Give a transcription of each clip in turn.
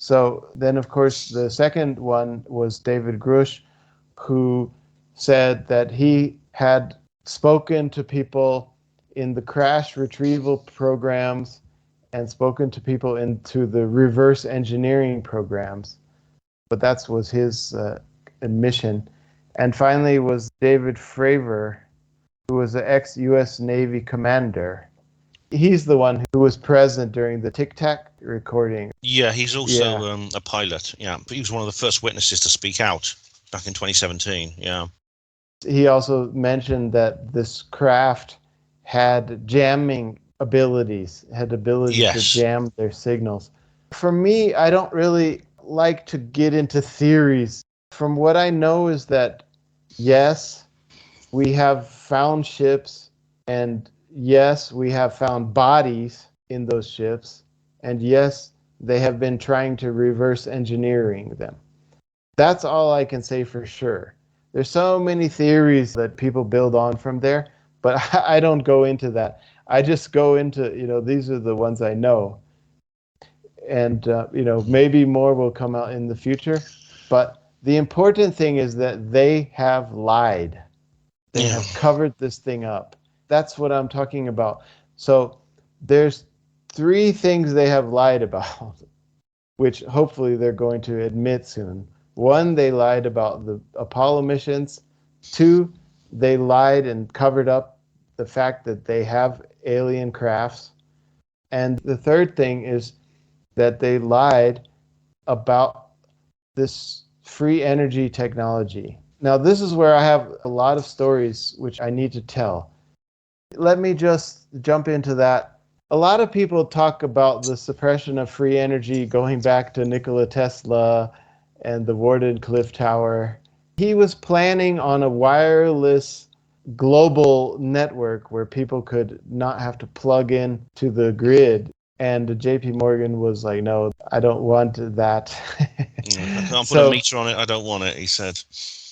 So then, of course, the second one was David Grush, who said that he had spoken to people in the crash retrieval programs and spoken to people into the reverse engineering programs. But that was his admission. And finally was David Fravor, who was an ex-U.S. Navy commander. He's the one who was present during the Tic Tac recording. Yeah, he's also a pilot. Yeah, but he was one of the first witnesses to speak out back in 2017. Yeah. He also mentioned that this craft had jamming abilities, had ability to jam their signals. For me, I don't really like to get into theories. From what I know is that, yes, we have found ships, and yes, we have found bodies in those ships, and yes, they have been trying to reverse engineering them. That's all I can say for sure. There's so many theories that people build on from there, but I don't go into that. I just go into, these are the ones I know. And, maybe more will come out in the future. But the important thing is that they have lied. They have covered this thing up. That's what I'm talking about. So there's 3 things they have lied about, which hopefully they're going to admit soon. 1, they lied about the Apollo missions. 2, they lied and covered up the fact that they have alien crafts. And the third thing is that they lied about this free energy technology. Now, this is where I have a lot of stories which I need to tell. Let me just jump into that. A lot of people talk about the suppression of free energy going back to Nikola Tesla and the Wardenclyffe Tower. He was planning on a wireless global network where people could not have to plug in to the grid. And JP Morgan was like, no, I don't want that. I can't put a meter on it. I don't want it, he said.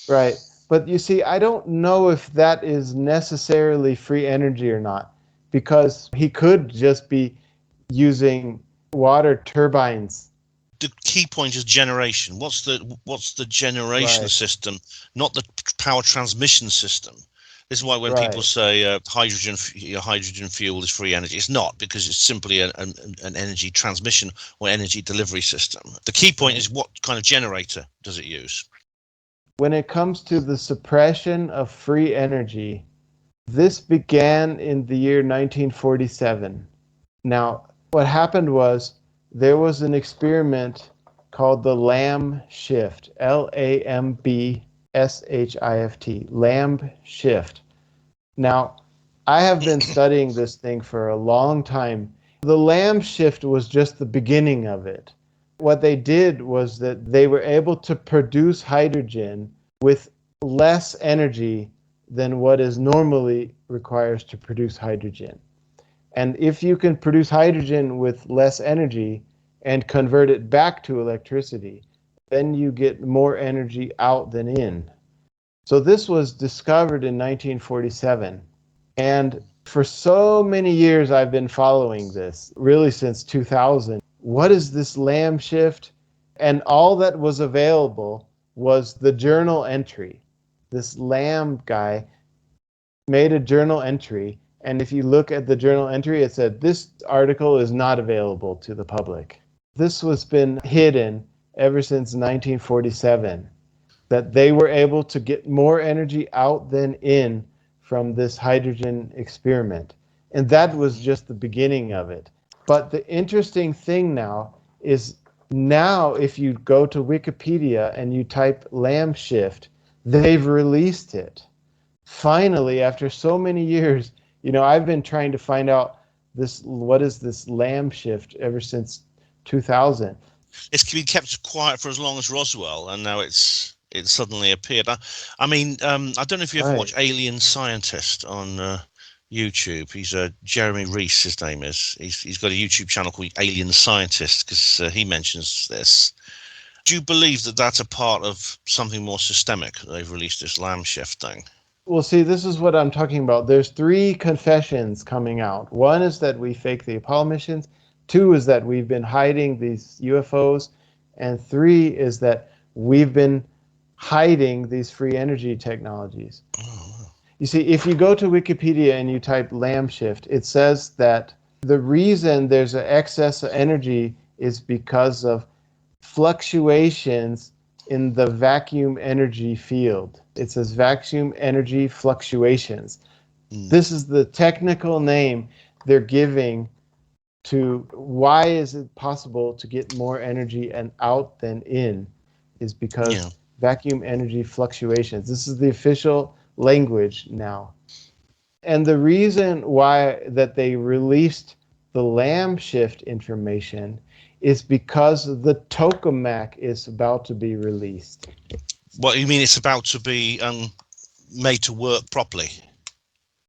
Right. But you see, I don't know if that is necessarily free energy or not, because he could just be using water turbines. The key point is generation. What's the generation system, not the power transmission system? This is why when people say hydrogen fuel is free energy, it's not, because it's simply an energy transmission or energy delivery system. The key point is what kind of generator does it use? When it comes to the suppression of free energy, this began in the year 1947. Now, what happened was there was an experiment called the Lamb shift, LAMB SHIFT, Lamb shift. Now, I have been studying this thing for a long time. The Lamb shift was just the beginning of it. What they did was that they were able to produce hydrogen with less energy than what is normally requires to produce hydrogen. And if you can produce hydrogen with less energy and convert it back to electricity, then you get more energy out than in. So this was discovered in 1947. And for so many years, I've been following this, really since 2000. What is this Lamb shift? And all that was available was the journal entry. This Lamb guy made a journal entry. And if you look at the journal entry, it said, this article is not available to the public. This was been hidden ever since 1947, that they were able to get more energy out than in from this hydrogen experiment. And that was just the beginning of it. But the interesting thing now is, now if you go to Wikipedia and you type Lamb shift, they've released it. Finally, after so many years, I've been trying to find out what is this Lamb shift ever since 2000. It's been kept quiet for as long as Roswell, and now it's suddenly appeared. I don't know if you ever watch Alien Scientist on YouTube. He's Jeremy Reese, his name is. He's got a YouTube channel called Alien Scientist, because he mentions this. Do you believe that that's a part of something more systemic? They've released this Lamb shift thing. Well, see, this is what I'm talking about. There's 3 confessions coming out. 1 is that we faked the Apollo missions. 2 is that we've been hiding these UFOs. And 3 is that we've been hiding these free energy technologies. Oh. You see, if you go to Wikipedia and you type lamb shift, it says that the reason there's an excess of energy is because of fluctuations in the vacuum energy field. It says vacuum energy fluctuations. This is the technical name they're giving to why is it possible to get more energy and out than in, is because vacuum energy fluctuations. This is the official language now. And the reason why that they released the lamb shift information is because the tokamak is about to be released. What you mean? It's about to be made to work properly?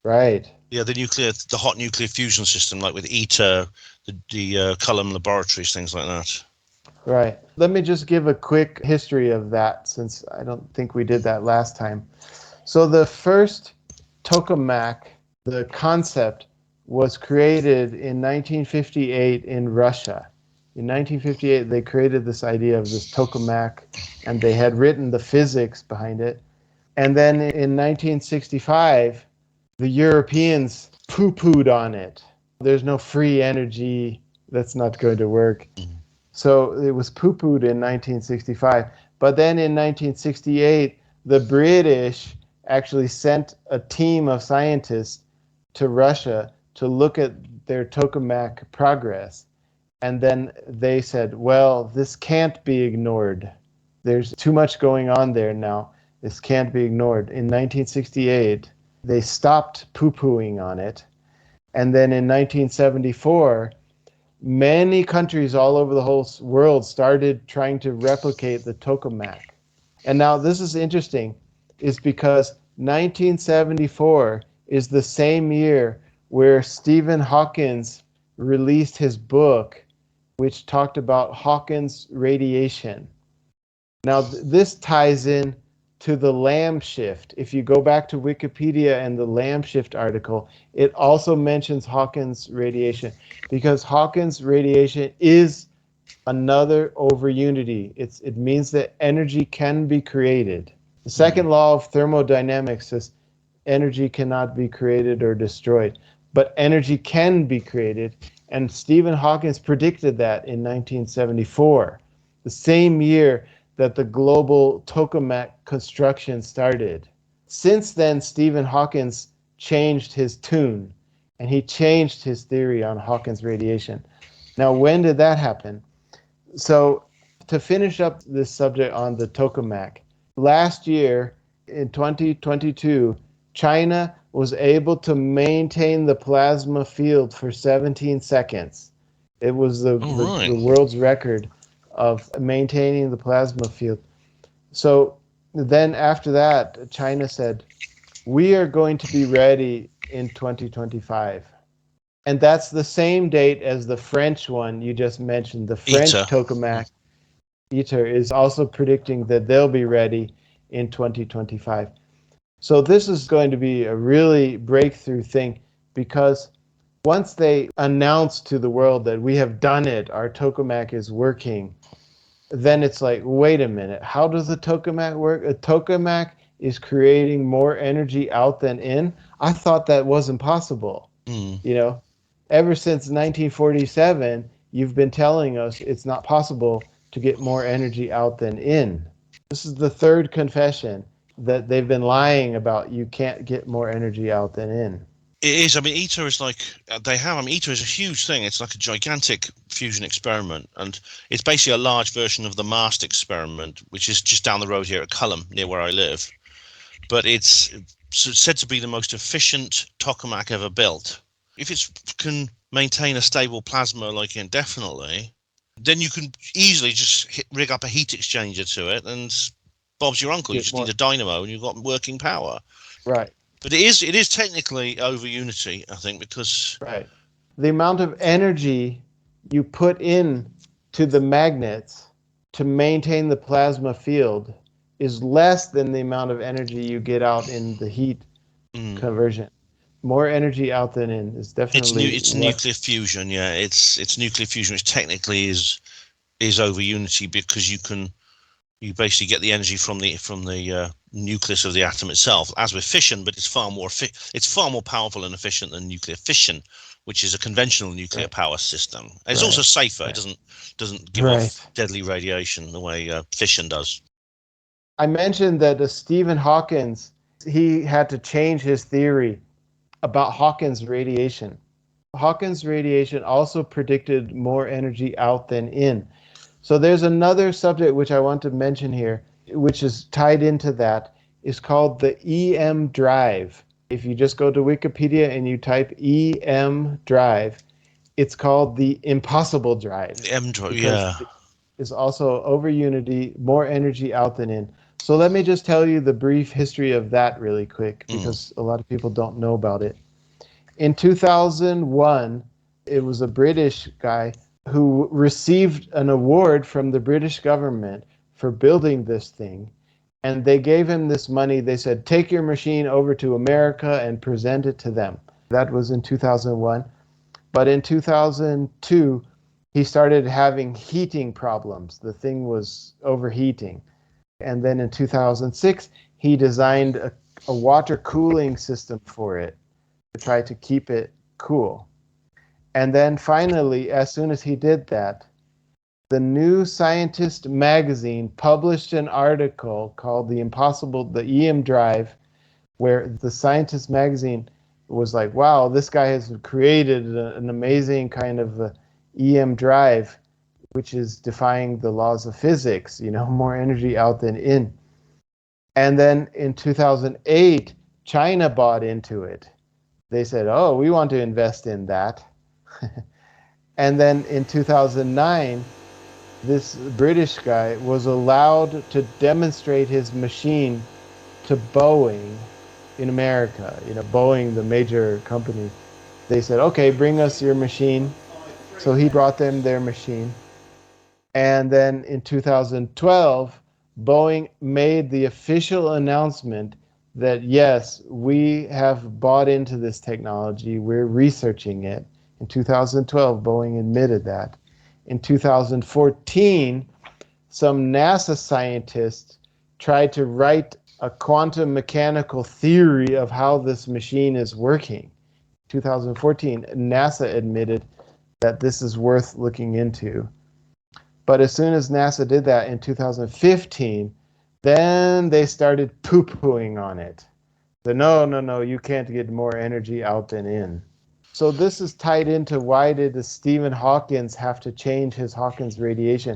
Right. Yeah, the hot nuclear fusion system, like with ITER, the Culham laboratories, things like that. Right. Let me just give a quick history of that, since I don't think we did that last time. So the first tokamak, the concept, was created in 1958 in Russia. In 1958, they created this idea of this tokamak, and they had written the physics behind it. And then in 1965, the Europeans poo-pooed on it. There's no free energy. That's not going to work. So it was poo-pooed in 1965. But then in 1968, the British actually sent a team of scientists to Russia to look at their tokamak progress. And then they said, well, this can't be ignored. There's too much going on there now. This can't be ignored. In 1968, they stopped poo-pooing on it. And then in 1974, many countries all over the whole world started trying to replicate the tokamak. And now this is interesting, is because 1974 is the same year where Stephen Hawking released his book, which talked about Hawking's radiation. Now this ties in to the lamb shift. If you go back to Wikipedia and the lamb shift article, it also mentions Hawking's radiation, because Hawking's radiation is another over unity. It means that energy can be created. The second law of thermodynamics says energy cannot be created or destroyed, but energy can be created. And Stephen Hawking predicted that in 1974, the same year that the global tokamak construction started. Since then, Stephen Hawking changed his tune, and he changed his theory on Hawking's radiation. Now, when did that happen? So, to finish up this subject on the tokamak, last year in 2022, China was able to maintain the plasma field for 17 seconds. It was the world's record of maintaining the plasma field. So then after that, China said, we are going to be ready in 2025. And that's the same date as the French one you just mentioned. The French tokamak, ITER, is also predicting that they'll be ready in 2025. So this is going to be a really breakthrough thing, because once they announce to the world that we have done it, our tokamak is working, then it's like, wait a minute, how does the tokamak work? A tokamak is creating more energy out than in? I thought that wasn't possible. You know, ever since 1947, you've been telling us it's not possible to get more energy out than in. This is the third confession that they've been lying about. You can't get more energy out than in. It is. I mean, ITER is like ITER is a huge thing. It's like a gigantic fusion experiment, and it's basically a large version of the MAST experiment, which is just down the road here at Culham, near where I live. But it's said to be the most efficient tokamak ever built. If it can maintain a stable plasma like indefinitely, then you can easily just rig up a heat exchanger to it, and Bob's your uncle. You just need a dynamo, and you've got working power. Right. But it is technically over unity, I think, because the amount of energy you put in to the magnets to maintain the plasma field is less than the amount of energy you get out in the heat conversion. More energy out than in is definitely it's nuclear fusion. Yeah, it's nuclear fusion, which technically is is over unity, because you basically get the energy from the nucleus of the atom itself, as with fission, but it's far more powerful and efficient than nuclear fission, which is a conventional nuclear power system. It's also safer. It doesn't give off deadly radiation the way fission does. I mentioned that Stephen Hawking, he had to change his theory about Hawking's radiation. Hawking's radiation also predicted more energy out than in. So there's another subject which I want to mention here, which is tied into that, is called the EM drive. If you just go to Wikipedia and you type EM drive, it's called the impossible drive. The M drive, yeah. It's also over unity, more energy out than in. So let me just tell you the brief history of that really quick, because a lot of people don't know about it. In 2001, it was a British guy who received an award from the British government for building this thing. And they gave him this money. They said, take your machine over to America and present it to them. That was in 2001. But in 2002, he started having heating problems. The thing was overheating. And then in 2006, he designed a water cooling system for it to try to keep it cool. And then finally, as soon as he did that, the New Scientist magazine published an article called the EM Drive, where the Scientist magazine was like, wow, this guy has created an amazing kind of EM drive, which is defying the laws of physics, more energy out than in. And then in 2008, China bought into it. They said, oh, we want to invest in that. And then in 2009, this British guy was allowed to demonstrate his machine to Boeing in America. Boeing, the major company. They said, okay, bring us your machine. So he brought them their machine. And then in 2012, Boeing made the official announcement that, yes, we have bought into this technology. We're researching it. In 2012, Boeing admitted that. In 2014, some NASA scientists tried to write a quantum mechanical theory of how this machine is working. 2014, NASA admitted that this is worth looking into. But as soon as NASA did that in 2015, then they started poo-pooing on it. So no, you can't get more energy out than in. So this is tied into why did Stephen Hawking have to change his Hawking's radiation?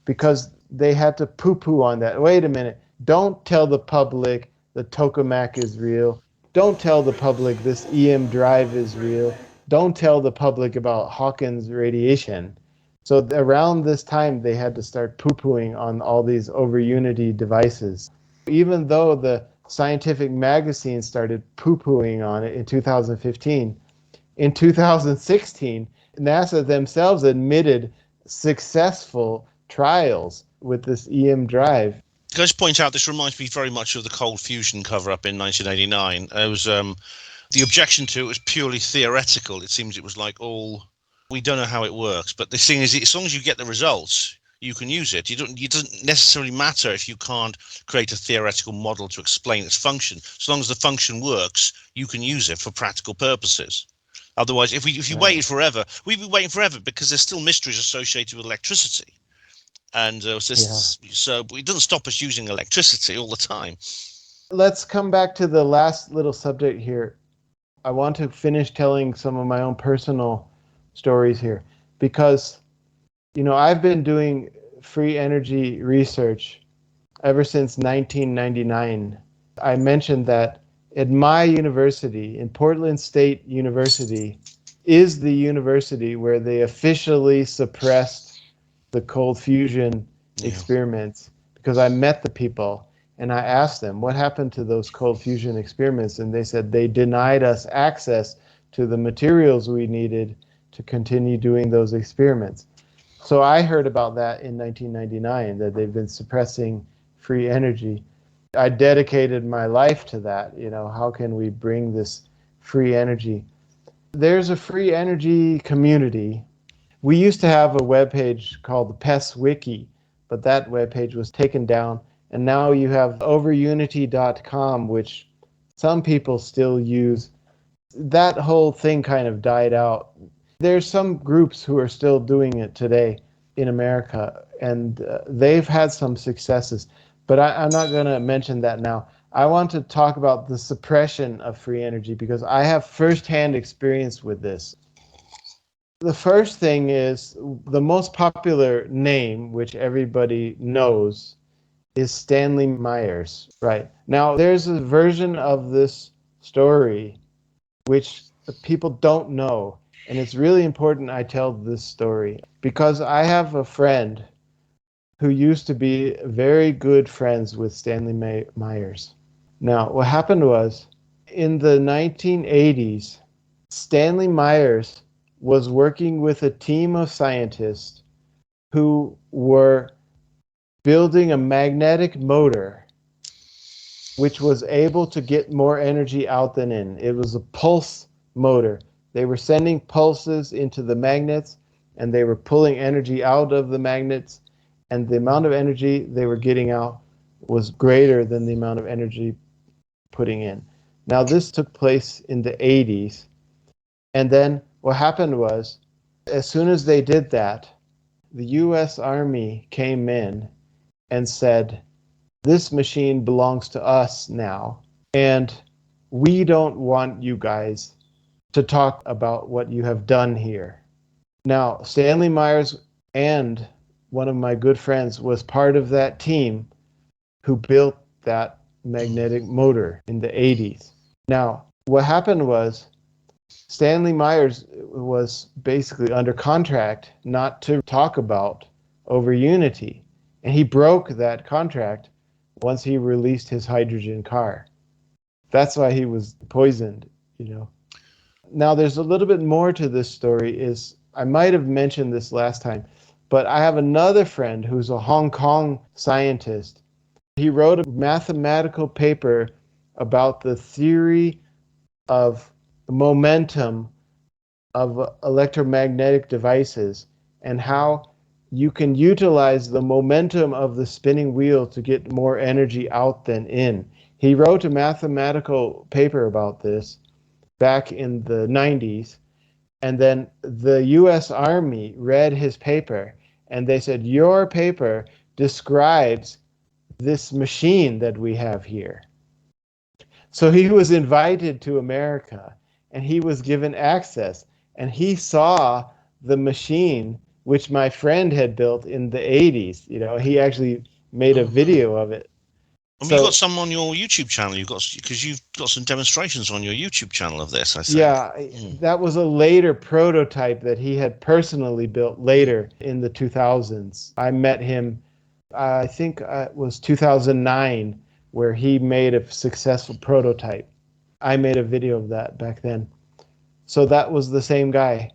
Because they had to poo-poo on that. Wait a minute. Don't tell the public the tokamak is real. Don't tell the public this EM drive is real. Don't tell the public about Hawking's radiation. So around this time, they had to start poo-pooing on all these over-unity devices. Even though the scientific magazine started poo-pooing on it in 2015, in 2016, NASA themselves admitted successful trials with this EM drive. Can I just point out, this reminds me very much of the cold fusion cover-up in 1989. It was the objection to it was purely theoretical. It seems it was like we don't know how it works, but the thing is, as long as you get the results, you can use it. It doesn't necessarily matter if you can't create a theoretical model to explain its function. As long as the function works, you can use it for practical purposes. Otherwise, if you waited forever, we'd be waiting forever, because there's still mysteries associated with electricity. And so it doesn't stop us using electricity all the time. Let's come back to the last little subject here. I want to finish telling some of my own personal stories here, because, I've been doing free energy research ever since 1999. I mentioned that at my university, in Portland State University, is the university where they officially suppressed the cold fusion experiments, because I met the people and I asked them, what happened to those cold fusion experiments? And they said they denied us access to the materials we needed to continue doing those experiments. So I heard about that in 1999, that they've been suppressing free energy. I dedicated my life to that. How can we bring this free energy? There's a free energy community, We used to have a webpage called the PES Wiki, but that webpage was taken down. And now you have overunity.com, which some people still use. That whole thing kind of died out. There's some groups who are still doing it today in America, and they've had some successes. But I'm not going to mention that now. I want to talk about the suppression of free energy because I have firsthand experience with this. The first thing is the most popular name, which everybody knows, is Stanley Myers. Right. Now, there's a version of this story which people don't know. And it's really important I tell this story because I have a friend who used to be very good friends with Stanley Myers. Now, what happened was in the 1980s, Stanley Myers was working with a team of scientists who were building a magnetic motor which was able to get more energy out than in. It was a pulse motor. They were sending pulses into the magnets, and they were pulling energy out of the magnets, and the amount of energy they were getting out was greater than the amount of energy putting in. Now, this took place in the 80s, and then what happened was, as soon as they did that, the U.S. Army came in and said, this machine belongs to us now, and we don't want you guys to talk about what you have done here. Now, Stanley Myers and one of my good friends was part of that team who built that magnetic motor in the 80s. Now, what happened was Stanley Myers was basically under contract not to talk about over Unity, and he broke that contract once he released his hydrogen car. That's why he was poisoned, you know. Now, there's a little bit more to this story. I might have mentioned this last time, but I have another friend who's a Hong Kong scientist. He wrote a mathematical paper about the theory of momentum of electromagnetic devices and how you can utilize the momentum of the spinning wheel to get more energy out than in. He wrote a mathematical paper about this back in the 90s, and then the U.S. Army read his paper, and they said, your paper describes this machine that we have here. So he was invited to America, and he was given access, and he saw the machine which my friend had built in the 80s. You know, he actually made a video of it. You've got some on your YouTube channel. Because you've got some demonstrations on your YouTube channel of this, I think. Yeah, that was a later prototype that he had personally built later in the 2000s. I met him, I think it was 2009, where he made a successful prototype. I made a video of that back then. So that was the same guy.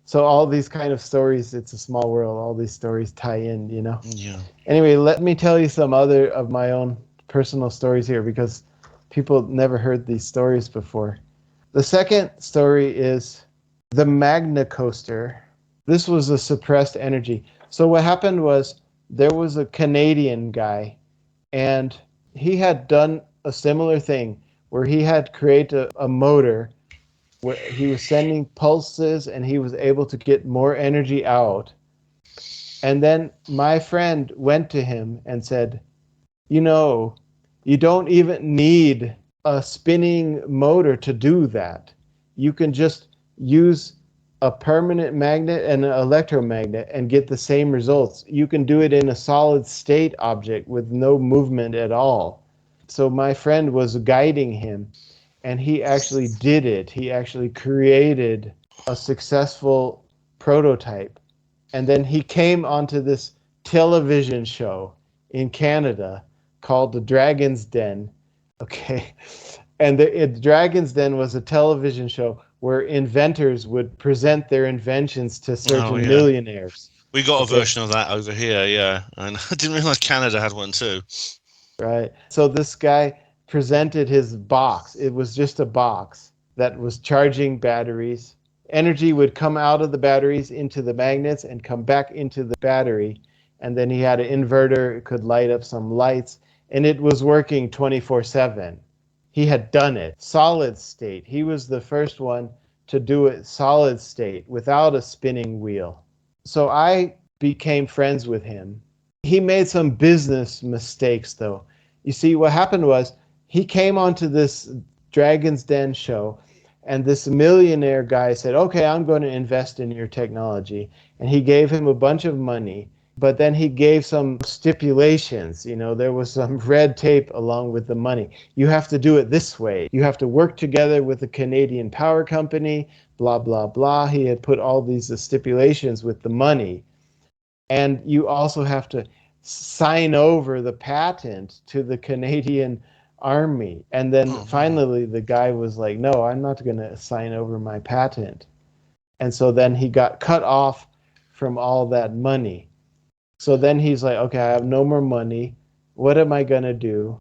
So all these kind of stories, it's a small world, all these stories tie in, you know? Yeah. Anyway, let me tell you some other of my own personal stories here because people never heard these stories before. The second story is the Magna Coaster. This was a suppressed energy. So what happened was there was a Canadian guy, and he had done a similar thing where he had created a motor where he was sending pulses and he was able to get more energy out. And then my friend went to him and said, you know, you don't even need a spinning motor to do that. You can just use a permanent magnet and an electromagnet and get the same results. You can do it in a solid state object with no movement at all. So my friend was guiding him, and he actually did it. He actually created a successful prototype. And then he came onto this television show in Canada called The Dragon's Den. Okay. And the Dragon's Den was a television show where inventors would present their inventions to certain millionaires. We got a version of that over here, yeah. And I didn't realize Canada had one too. Right. So this guy presented his box. It was just a box that was charging batteries. energy would come out of the batteries into the magnets and come back into the battery. And then he had an inverter, it could light up some lights, and it was working 24/7. He had done it solid state. He was the first one to do it solid state without a spinning wheel. So I became friends with him. He made some business mistakes, though. You see, what happened was he came onto this Dragon's Den show, and this millionaire guy said, okay, I'm going to invest in your technology. And he gave him a bunch of money, but then he gave some stipulations. You know, there was some red tape along with the money. You have to do it this way. You have to work together with the Canadian power company, blah, blah, blah. He had put all these stipulations with the money. And you also have to sign over the patent to the Canadian Army. And then finally the guy was like, no, I'm not going to sign over my patent. And so then he got cut off from all that money. So then he's like, okay, I have no more money. What am I going to do?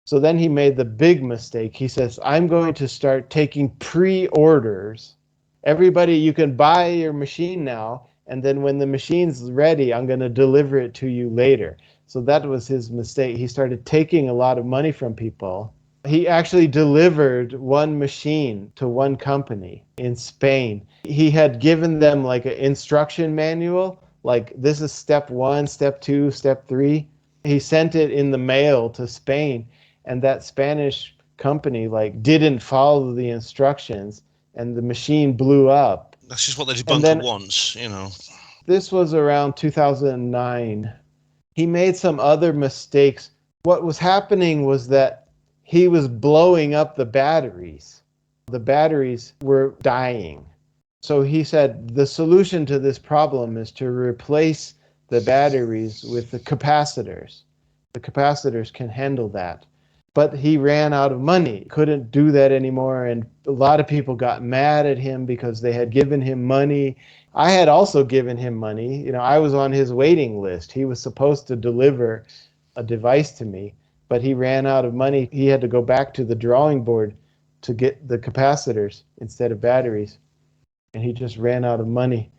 So then he made the big mistake. He says, I'm going to start taking pre-orders. Everybody, you can buy your machine now, and then when the machine's ready, I'm going to deliver it to you later. So that was his mistake. He started taking a lot of money from people. He actually delivered one machine to one company in Spain. He had given them like an instruction manual, like this is step 1, step 2, step 3. He sent it in the mail to Spain, and that Spanish company like didn't follow the instructions, and the machine blew up. That's just what they debunk once, you know. This was around 2009. He made some other mistakes. What was happening was that he was blowing up the batteries. The batteries were dying. So he said the solution to this problem is to replace the batteries with the capacitors. The capacitors can handle that. But he ran out of money, couldn't do that anymore, and a lot of people got mad at him because they had given him money. I had also given him money. You know, I was on his waiting list. He was supposed to deliver a device to me, but he ran out of money. He had to go back to the drawing board to get the capacitors instead of batteries, and he just ran out of money.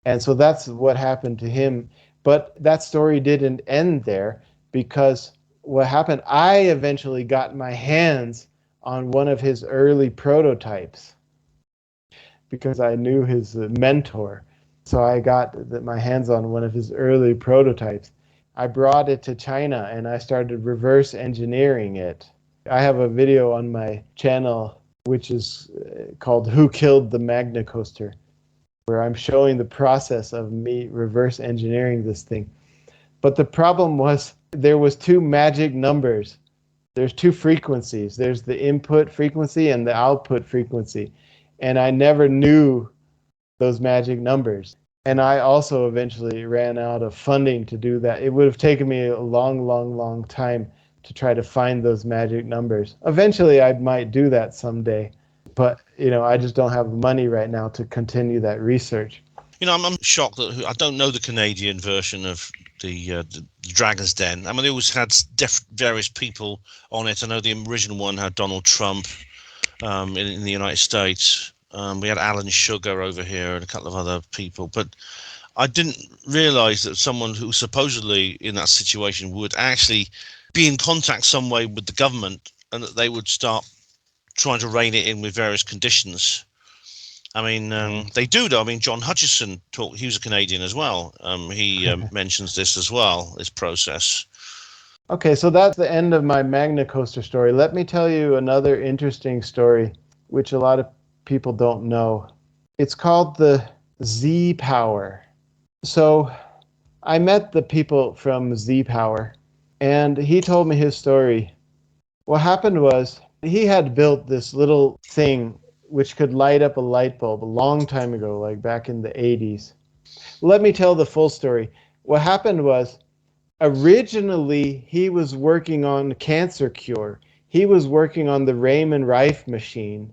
And so that's what happened to him. But that story didn't end there, because what happened, I eventually got my hands on one of his early prototypes because I knew his mentor. So I got my hands on one of his early prototypes. I brought it to China and I started reverse engineering it. I have a video on my channel which is called Who Killed the Magna Coaster, where I'm showing the process of me reverse engineering this thing. But the problem was there was 2 magic numbers. There's 2 frequencies. There's the input frequency and the output frequency. And I never knew those magic numbers. And I also eventually ran out of funding to do that. It would have taken me a long, long, long time to try to find those magic numbers. Eventually, I might do that someday. But, you know, I just don't have the money right now to continue that research. You know, I'm shocked that I don't know the Canadian version of the Dragon's Den. I mean, they always had various people on it. I know the original one had Donald Trump in the United States. We had Alan Sugar over here and a couple of other people. But I didn't realize that someone who was supposedly in that situation would actually be in contact some way with the government, and that they would start trying to rein it in with various conditions. I mean, they do, though. I mean, John Hutchison he was a Canadian as well. He mentions this as well, this process. Okay, so that's the end of my Magna Coaster story. Let me tell you another interesting story, which a lot of people don't know. It's called the Z Power. So I met the people from Z Power, and he told me his story. What happened was he had built this little thing which could light up a light bulb a long time ago, like back in the 80s. Let me tell the full story. What happened was, originally he was working on cancer cure. He was working on the Raymond Rife machine,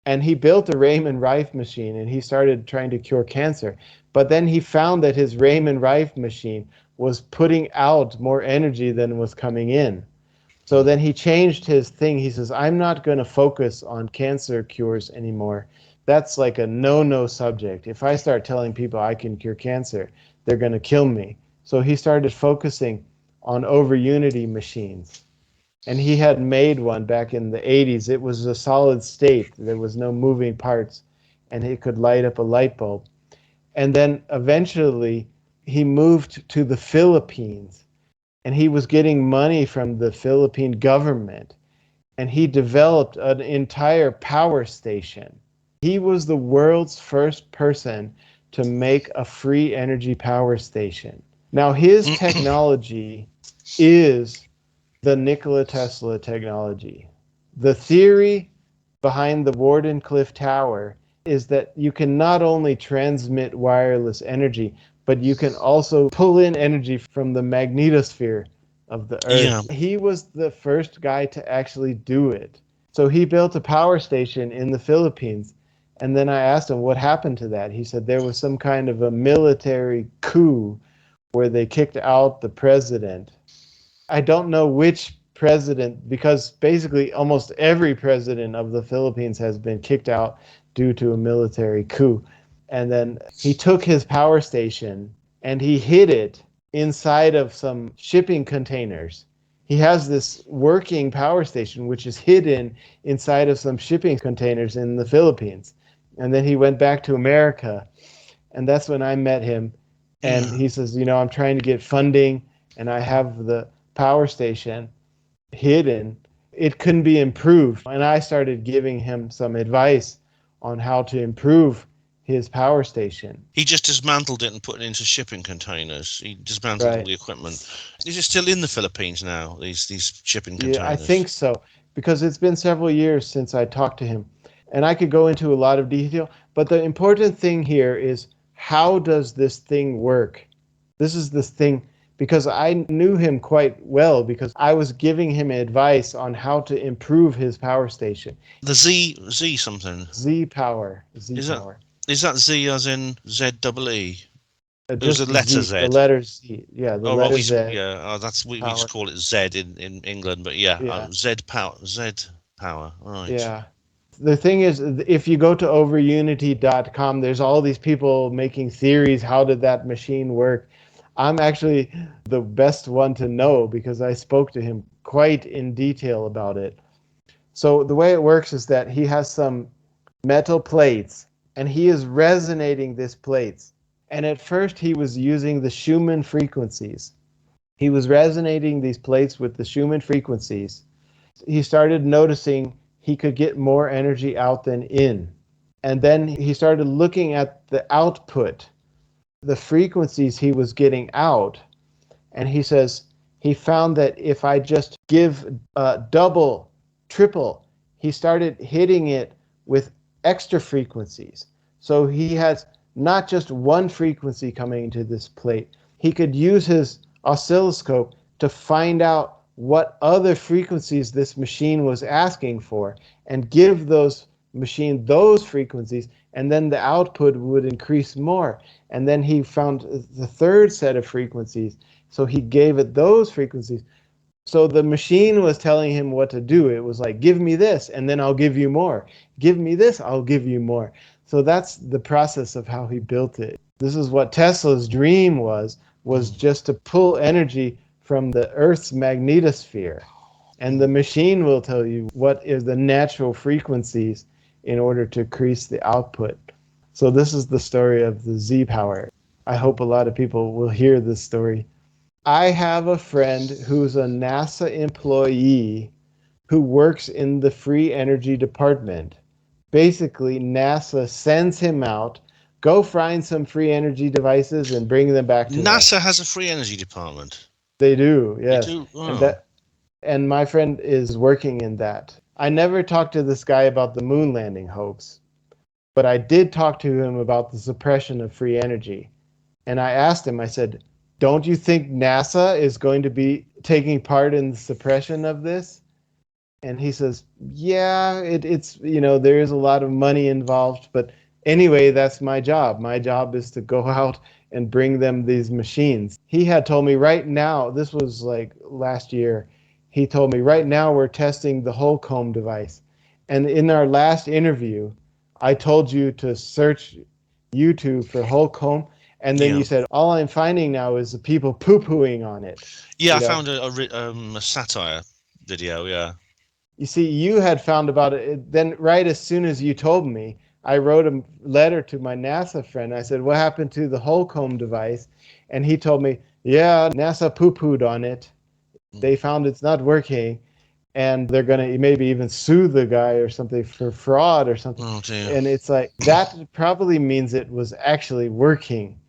and he built a Raymond Rife machine, and he started trying to cure cancer. But then he found that his Raymond Rife machine was putting out more energy than was coming in. So then he changed his thing. He says, I'm not going to focus on cancer cures anymore. That's like a no-no subject. If I start telling people I can cure cancer, they're going to kill me. So he started focusing on over unity machines. And he had made one back in the 80s. It was a solid state. There was no moving parts, and it could light up a light bulb. And then eventually he moved to the Philippines, and he was getting money from the Philippine government, and he developed an entire power station. He was the world's first person to make a free energy power station. Now, his technology is the Nikola Tesla technology. The theory behind the Wardenclyffe Tower is that you can not only transmit wireless energy, but you can also pull in energy from the magnetosphere of the Earth. Yeah. He was the first guy to actually do it. So he built a power station in the Philippines. And then I asked him what happened to that. He said there was some kind of a military coup where they kicked out the president. I don't know which president, because basically almost every president of the Philippines has been kicked out due to a military coup. And then he took his power station and he hid it inside of some shipping containers. He has this working power station which is hidden inside of some shipping containers in the Philippines. And then he went back to America, and that's when I met him. And he says, I'm trying to get funding, and I have the power station hidden. It couldn't be improved. And I started giving him some advice on how to improve his power station. He just dismantled it and put it into shipping containers. He dismantled all the equipment. Is it still in the Philippines now, these shipping containers? Yeah, I think so, because it's been several years since I talked to him. And I could go into a lot of detail, but the important thing here is, how does this thing work? This is the thing, because I knew him quite well, because I was giving him advice on how to improve his power station. The Z something. Z power. Is that Z as in Z-E-E? It was Just a letter Z. The letter Z. Yeah, the letter Z. Yeah, that's we just call it Z in England, but Z power. Right. Yeah. The thing is, if you go to overunity.com, there's all these people making theories. How did that machine work? I'm actually the best one to know, because I spoke to him quite in detail about it. So the way it works is that he has some metal plates, and he is resonating these plates. And at first he was using the Schumann frequencies. He was resonating these plates with the Schumann frequencies. He started noticing he could get more energy out than in. And then he started looking at the output, the frequencies he was getting out. And he says he found that if I just give double, triple, he started hitting it with extra frequencies. So he has not just one frequency coming into this plate. He could use his oscilloscope to find out what other frequencies this machine was asking for, and give those machine those frequencies, and then the output would increase more. And then he found the third set of frequencies, so he gave it those frequencies. So the machine was telling him what to do. It was like, give me this, and then I'll give you more. Give me this, I'll give you more. So that's the process of how he built it. This is what Tesla's dream was just to pull energy from the Earth's magnetosphere. And the machine will tell you what is the natural frequencies in order to increase the output. So this is the story of the Z power. I hope a lot of people will hear this story. I have a friend who's a NASA employee who works in the free energy department. Basically, NASA sends him out, go find some free energy devices and bring them back to NASA has a free energy department. They do, yes. They do? Oh. And my friend is working in that. I never talked to this guy about the moon landing hoax, but I did talk to him about the suppression of free energy. And I asked him, I said, don't you think NASA is going to be taking part in the suppression of this? And he says, yeah, it's there is a lot of money involved, but anyway, that's my job. My job is to go out and bring them these machines. He had told me right now, this was like last year, he told me right now we're testing the Holcomb device. And in our last interview, I told you to search YouTube for Holcomb, and then Yeah. you said, all I'm finding now is the people poo-pooing on it. Yeah, You I know, found a satire video. Yeah. you see, you had found about it. Then, right as soon as you told me, I wrote a letter to my NASA friend. I said, what happened to the Holcomb device? And he told me, yeah, NASA poo-pooed on it. They found it's not working, and they're going to maybe even sue the guy or something for fraud or something. Oh dear. And it's like, that probably means it was actually working.